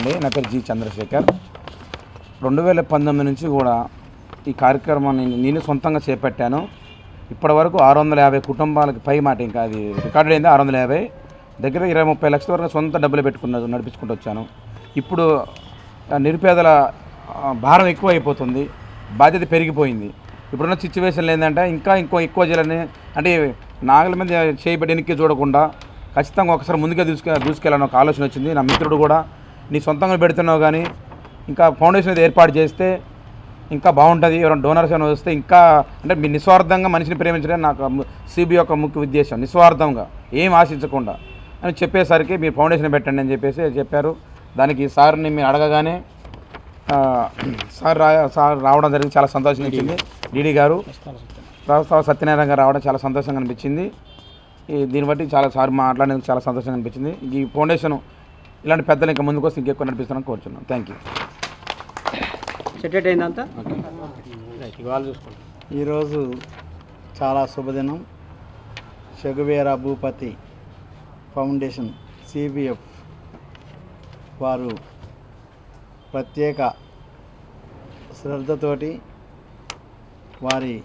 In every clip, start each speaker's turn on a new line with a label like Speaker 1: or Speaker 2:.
Speaker 1: నా పేరు జి చంద్రశేఖర్. 2019 నుంచి కూడా ఈ కార్యక్రమాన్ని నేను సొంతంగా చేపట్టాను. ఇప్పటి వరకు 650 కుటుంబాలకి పై మాట, ఇంకా అది రికార్డు అయింది 650, దగ్గర 20-30 లక్షల వరకు సొంత డబ్బులు నడిపించుకుంటూ వచ్చాను. ఇప్పుడు నిరుపేదల భారం ఎక్కువ అయిపోతుంది, బాధ్యత పెరిగిపోయింది. ఇప్పుడున్న సిచ్యువేషన్లు ఏంటంటే ఇంకా ఎక్కువ చేయాలని, అంటే నాగల మీద చేయబడి వెనక్కి చూడకుండా ఖచ్చితంగా ఒకసారి ముందుగా దూసుకెళ్ళాలని ఒక ఆలోచన వచ్చింది. నా మిత్రుడు కూడా నీ సొంతంగా పెడుతున్నావు కానీ ఇంకా ఫౌండేషన్ అనేది ఏర్పాటు చేస్తే ఇంకా బాగుంటుంది, ఎవరైనా డోనర్స్ అని వస్తే ఇంకా, అంటే మీ నిస్వార్థంగా మనిషిని ప్రేమించడం నాకు సిబి యొక్క ముఖ్య ఉద్దేశం, నిస్వార్థంగా ఏం ఆశించకుండా అని చెప్పేసరికి మీరు ఫౌండేషన్ పెట్టండి అని చెప్పారు. దానికి సార్ని మీరు అడగగానే సార్ రావడం జరిగింది, చాలా సంతోషంగా అనిపించింది. డీడీ గారు సత్యనారాయణ గారు రావడం చాలా సంతోషంగా అనిపించింది. దీన్ని బట్టి సార్ మాట్లాడేందుకు చాలా సంతోషంగా అనిపించింది. ఈ ఫౌండేషన్ ఇలాంటి పెద్దలు ఇంకా ముందుకు వస్తే ఇంకెక్కువ నడిపిస్తానని కోరుచున్నాను. Thank you.
Speaker 2: సెటెట్ అయిందంతా
Speaker 3: ఈరోజు చాలా శుభదినం. చెగువేరా భూపతి ఫౌండేషన్ సిబిఎఫ్ వారు ప్రత్యేక శ్రద్ధతోటి వారి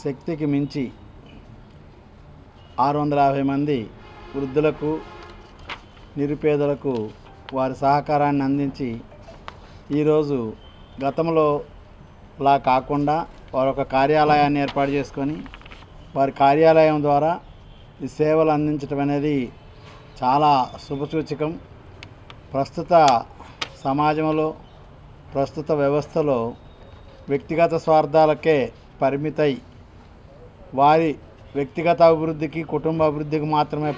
Speaker 3: శక్తికి మించి 650 మంది వృద్ధులకు, నిరుపేదలకు వారి సహకారాన్ని అందించి ఈరోజు గతంలో లా కాకుండా వారు ఒక కార్యాలయాన్ని ఏర్పాటు చేసుకొని వారి కార్యాలయం ద్వారా ఈ సేవలు అందించడం అనేది చాలా శుభసూచకం. ప్రస్తుత సమాజంలో, ప్రస్తుత వ్యవస్థలో వ్యక్తిగత స్వార్థాలకే పరిమితై వారి వ్యక్తిగత అభివృద్ధికి, కుటుంబ అభివృద్ధికి మాత్రమే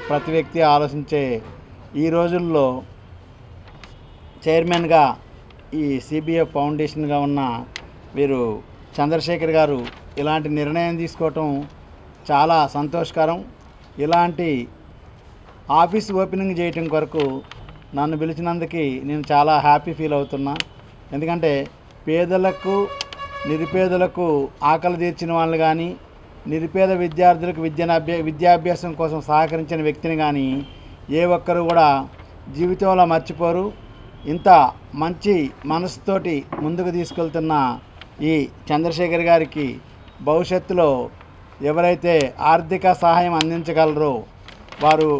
Speaker 3: ప్రతి వ్యక్తి ఆలోచించే ఈ రోజుల్లో చైర్మన్గా ఈ సిబిఎఫ్ ఫౌండేషన్గా ఉన్న వీరు చంద్రశేఖర్ గారు ఇలాంటి నిర్ణయం తీసుకోవటం చాలా సంతోషకరం. ఇలాంటి ఆఫీస్ ఓపెనింగ్ చేయటం కొరకు నన్ను పిలిచినందుకు నేను చాలా హ్యాపీ ఫీల్ అవుతున్నా. ఎందుకంటే పేదలకు, నిరుపేదలకు ఆకలి తీర్చిన వాళ్ళు కానీ, నిరుపేద విద్యార్థులకు విద్యాభ్యాసం కోసం సహకరించిన వ్యక్తిని కానీ ఏ ఒక్కరు కూడా జీవితంలో మర్చిపోరు. ఇంత మంచి మనసుతోటి ముందుకు తీసుకెళ్తున్న ఈ చంద్రశేఖర్ గారికి భవిష్యత్తులో ఎవరైతే ఆర్థిక సహాయం అందించగలరో వారు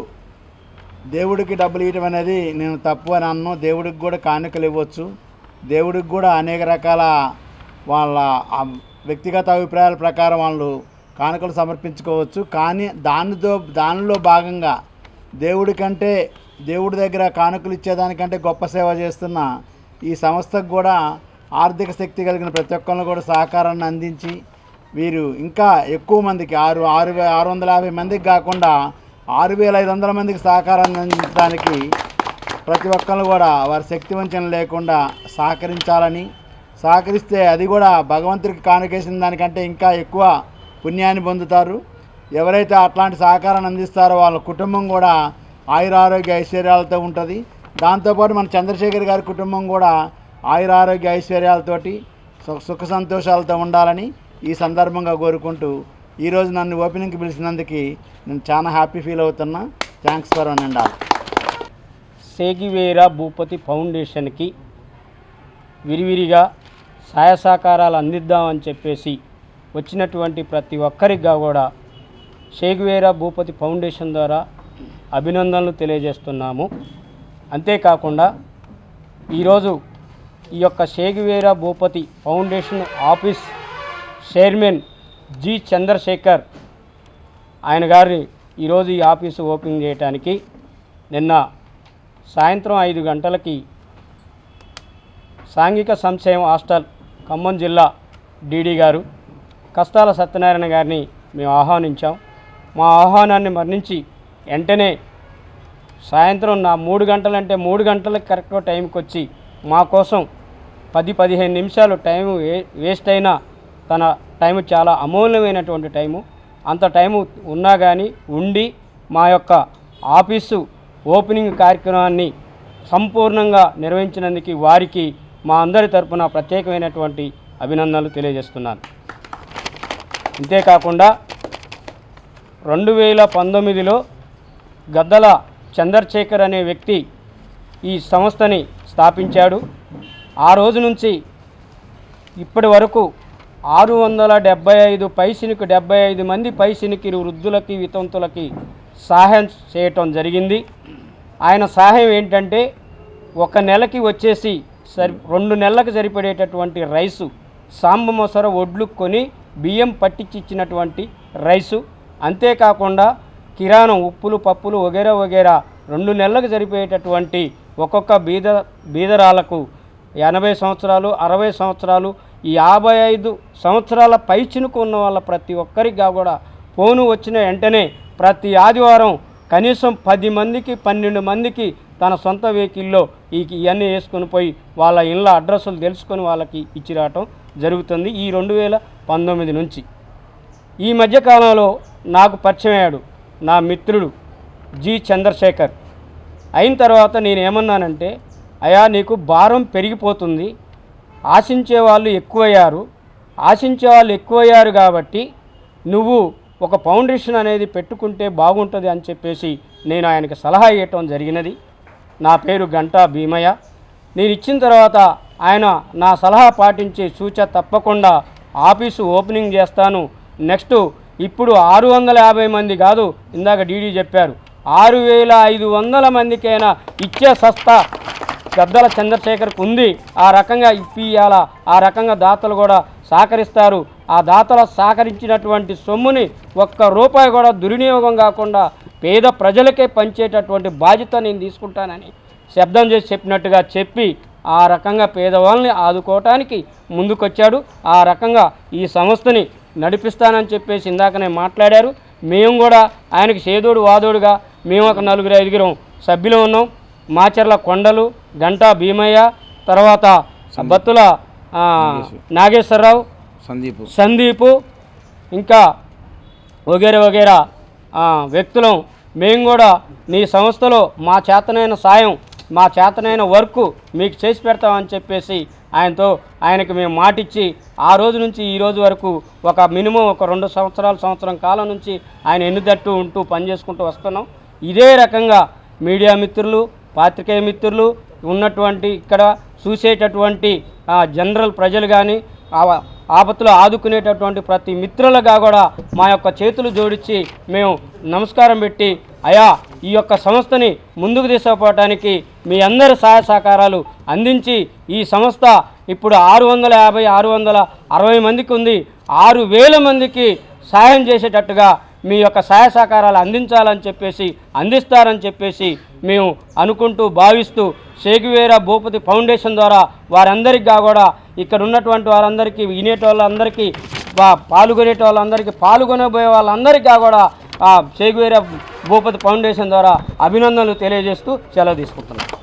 Speaker 3: దేవుడికి డబ్బులు ఇవ్వడం అనేది నేను తప్పు అని అన్ను. దేవుడికి కూడా కానుకలు ఇవ్వచ్చు, దేవుడికి కూడా అనేక రకాల వాళ్ళ వ్యక్తిగత అభిప్రాయాల ప్రకారం వాళ్ళు కానుకలు సమర్పించుకోవచ్చు. కానీ దానిలో భాగంగా దేవుడి కంటే, దేవుడి దగ్గర కానుకలు ఇచ్చేదానికంటే గొప్ప సేవ చేస్తున్న ఈ సంస్థకు కూడా ఆర్థిక శక్తి కలిగిన ప్రతి ఒక్కరిని కూడా సహకారాన్ని అందించి వీరు ఇంకా ఎక్కువ మందికి 650 మందికి కాకుండా 6500 మందికి సహకారాన్ని అందించడానికి ప్రతి ఒక్కరు కూడా వారి శక్తి వంచన లేకుండా సహకరించాలని, సహకరిస్తే అది కూడా భగవంతుడికి కానుకేసిన దానికంటే ఇంకా ఎక్కువ పుణ్యాన్ని పొందుతారు. ఎవరైతే అట్లాంటి సహకారాన్ని అందిస్తారో వాళ్ళ కుటుంబం కూడా ఆయురారోగ్య ఐశ్వర్యాలతో ఉంటుంది. దాంతోపాటు మన చంద్రశేఖర్ గారి కుటుంబం కూడా ఆయురారోగ్య ఐశ్వర్యాలతోటి సుఖ సంతోషాలతో ఉండాలని ఈ సందర్భంగా కోరుకుంటూ ఈరోజు నన్ను ఓపెనింగ్కి పిలిచినందుకు నేను చాలా హ్యాపీ ఫీల్ అవుతున్నా. Thanks for one and all.
Speaker 2: Che Guevara Bhupathi ఫౌండేషన్కి విరివిరిగా సహాయ సహకారాలు అందిద్దామని చెప్పేసి వచ్చినటువంటి ప్రతి ఒక్కరికి కూడా సేగివేరా భూపతి ఫౌండేషన్ ద్వారా అభినందనలు తెలియజేస్తున్నాము. అంతేకాకుండా ఈరోజు ఈ యొక్క Che Guevara Bhupathi foundation office chairman G Chandrashekar ఆయన గారి ఈరోజు ఈ ఆఫీసు ఓపెనింగ్ చేయడానికి నిన్న సాయంత్రం 5 గంటలకి సాంఘిక సంక్షేమ హాస్టల్ ఖమ్మం జిల్లా డీడీ గారు కష్టాల సత్యనారాయణ గారిని మేము ఆహ్వానించాం. మా ఆహ్వానాన్ని మన్నించి వెంటనే సాయంత్రం 3 గంటలంటే 3 గంటలకు కరెక్ట్గా టైంకి వచ్చి మా కోసం 10-15 నిమిషాలు టైము వేస్ట్ అయినా తన టైము చాలా అమూల్యమైనటువంటి టైము, అంత టైము ఉన్నా కానీ ఉండి మా యొక్క ఆఫీసు ఓపెనింగ్ కార్యక్రమాన్ని సంపూర్ణంగా నిర్వహించినందుకు వారికి మా అందరి తరపున ప్రత్యేకమైనటువంటి అభినందనలు తెలియజేస్తున్నాను. అంతేకాకుండా 2019లో గద్దల చంద్రశేఖర్ అనే వ్యక్తి ఈ సంస్థని స్థాపించాడు. ఆ రోజు నుంచి ఇప్పటి వరకు 675 పైసినికి 75 మంది పైసినికి వృద్ధులకి వితంతులకి సహాయం చేయటం జరిగింది. ఆయన సహాయం ఏంటంటే ఒక నెలకి వచ్చేసి 2 నెలలకు సరిపడేటటువంటి రైసు, సాంబ మొసర ఒడ్లు కొని బియ్యం పట్టించి ఇచ్చినటువంటి రైసు, అంతేకాకుండా కిరాణం ఉప్పులు పప్పులు వగేరా వగేరా 2 నెలలకు సరిపోయేటటువంటి ఒక్కొక్క బీదరాలకు 80 సంవత్సరాలు 60 సంవత్సరాలు ఈ 55 సంవత్సరాల పైచినుకు ఉన్న వాళ్ళ ప్రతి ఒక్కరికి కూడా ఫోను వచ్చిన వెంటనే ప్రతి ఆదివారం కనీసం 10 మందికి 12 మందికి తన సొంత వెహికల్లో ఇవన్నీ వేసుకొని పోయి వాళ్ళ ఇళ్ళ అడ్రస్సులు తెలుసుకొని వాళ్ళకి ఇచ్చి రావటం జరుగుతుంది. ఈ 2019 నుంచి ఈ మధ్యకాలంలో నాకు పరిచయం అయ్యాడు నా మిత్రుడు జి చంద్రశేఖర్. అయిన తర్వాత నేను ఏమన్నానంటే, అయ్యా నీకు భారం పెరిగిపోతుంది, ఆశించే వాళ్ళు ఎక్కువయ్యారు కాబట్టి నువ్వు ఒక ఫౌండేషన్ అనేది పెట్టుకుంటే బాగుంటుంది అని చెప్పేసి నేను ఆయనకి సలహా ఇవ్వటం జరిగినది. నా పేరు గంటా భీమయ్య. నేను ఇచ్చిన తర్వాత ఆయన నా సలహా పాటించి తప్పకుండా ఆఫీసు ఓపెనింగ్ చేస్తాను. నెక్స్ట్ ఇప్పుడు 650 మంది కాదు, ఇందాక డీడీ చెప్పారు 6500 మందికైనా ఇచ్చే సస్తా గద్దల చంద్రశేఖర్కు ఉంది. ఆ రకంగా ఇప్పియాల, ఆ రకంగా దాతలు కూడా సహకరిస్తారు. ఆ దాతలు సహకరించినటువంటి సొమ్ముని ఒక్క రూపాయి కూడా దుర్వినియోగం కాకుండా పేద ప్రజలకే పంచేటటువంటి బాధ్యత నేను తీసుకుంటానని శబ్దం చేసి చెప్పినట్టుగా చెప్పి ఆ రకంగా పేదవాళ్ళని ఆదుకోవటానికి ముందుకొచ్చాడు. ఆ రకంగా ఈ సంస్థని నడిపిస్తానని చెప్పేసి ఇందాకనే మాట్లాడారు. మేము కూడా ఆయనకి చేదోడు వాదోడుగా మేము ఒక 4-5 సభ్యులు ఉన్నాం. మాచర్ల కొండలు, గంటా భీమయ్య, తర్వాత బత్తుల నాగేశ్వరరావు, సందీపు, ఇంకా వగేరా వ్యక్తులం. మేము కూడా నీ సంస్థలో మా చేతనైన సాయం, మా చేతనైన వర్క్ మీకు చేసి పెడతామని చెప్పేసి ఆయనకి మేము మాటిచ్చి ఆ రోజు నుంచి ఈ రోజు వరకు ఒక మినిమం ఒక 2 సంవత్సరం కాలం నుంచి ఆయన ఎన్నుదట్టు ఉంటూ పనిచేసుకుంటూ వస్తున్నాం. ఇదే రకంగా మీడియా మిత్రులు, పాత్రికేయ మిత్రులు ఉన్నటువంటి ఇక్కడ చూసేటటువంటి జనరల్ ప్రజలు కానీ ఆపత్తులో ఆదుకునేటటువంటి ప్రతి మిత్రులుగా కూడా మా యొక్క చేతులు జోడించి మేము నమస్కారం పెట్టి, అయా ఈ యొక్క సంస్థని ముందుకు తీసుకుపోవటానికి మీ అందరి సహాయ సహకారాలు అందించి ఈ సంస్థ ఇప్పుడు 660 మందికి ఉంది. 6000 మందికి సహాయం చేసేటట్టుగా మీ యొక్క సహాయ సహకారాలు అందిస్తారని చెప్పేసి మేము అనుకుంటూ భావిస్తూ షేగువేరా భూపతి ఫౌండేషన్ ద్వారా వారందరికీ కూడా ఇక్కడ ఉన్నటువంటి వారందరికీ, వినేటోళ్ళందరికీ, పాల్గొనబోయే వాళ్ళందరికీ కూడా షేగువేరా భూపతి ఫౌండేషన్ ద్వారా అభినందనలు తెలియజేస్తూ సెలవు తీసుకుంటున్నాను.